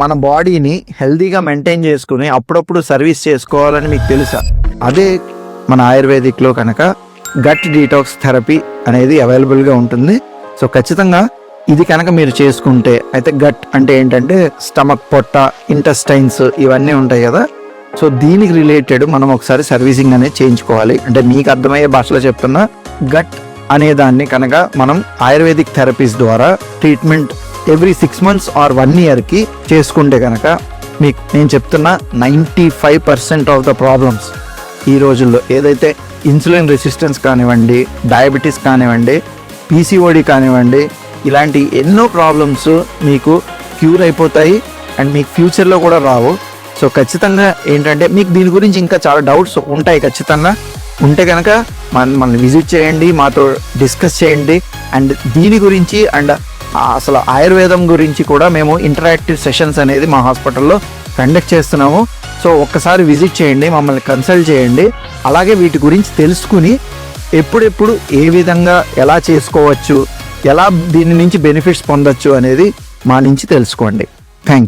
మన బాడీని హెల్దీగా మెయింటైన్ చేసుకుని అప్పుడప్పుడు సర్వీస్ చేసుకోవాలని మీకు తెలుసా? అదే మన ఆయుర్వేదిక్లో కనుక గట్ డీటాక్స్ థెరపీ అనేది అవైలబుల్గా ఉంటుంది. సో ఖచ్చితంగా ఇది కనుక మీరు చేసుకుంటే, అయితే గట్ అంటే ఏంటంటే స్టమక్, పొట్ట, ఇంటెస్టైన్స్ ఇవన్నీ ఉంటాయి కదా. సో దీనికి రిలేటెడ్ మనం ఒకసారి సర్వీసింగ్ అనేది చేయించుకోవాలి. అంటే మీకు అర్థమయ్యే భాషలో చెప్తున్నా, గట్ అనే దాన్ని కనుక మనం ఆయుర్వేదిక్ థెరపీస్ ద్వారా ట్రీట్మెంట్ ఎవ్రీ 6 months ఆర్ 1 yearకి చేసుకుంటే కనుక మీకు నేను చెప్తున్నా 95% ఆఫ్ ద ప్రాబ్లమ్స్ ఈ రోజుల్లో ఏదైతే ఇన్సులిన్ రెసిస్టెన్స్ కానివ్వండి, డయాబెటీస్ కానివ్వండి, పీసీఓడి కానివ్వండి, ఇలాంటి ఎన్నో ప్రాబ్లమ్స్ మీకు క్యూర్ అయిపోతాయి అండ్ మీకు ఫ్యూచర్లో కూడా రావు. సో ఖచ్చితంగా ఏంటంటే మీకు దీని గురించి ఇంకా చాలా డౌట్స్ ఉంటాయి. ఖచ్చితంగా ఉంటే కనుక మనల్ని విజిట్ చేయండి, మాతో డిస్కస్ చేయండి. అండ్ దీని గురించి అండ్ అసలు ఆయుర్వేదం గురించి కూడా మేము ఇంటరాక్టివ్ సెషన్స్ అనేది మా హాస్పిటల్లో కండక్ట్ చేస్తున్నాము. సో ఒక్కసారి విజిట్ చేయండి, మమ్మల్ని కన్సల్ట్ చేయండి. అలాగే వీటి గురించి తెలుసుకుని ఎప్పుడెప్పుడు ఏ విధంగా ఎలా చేసుకోవచ్చు, ఎలా దీని నుంచి బెనిఫిట్స్ పొందొచ్చు అనేది మా నుంచి తెలుసుకోండి. Thank you.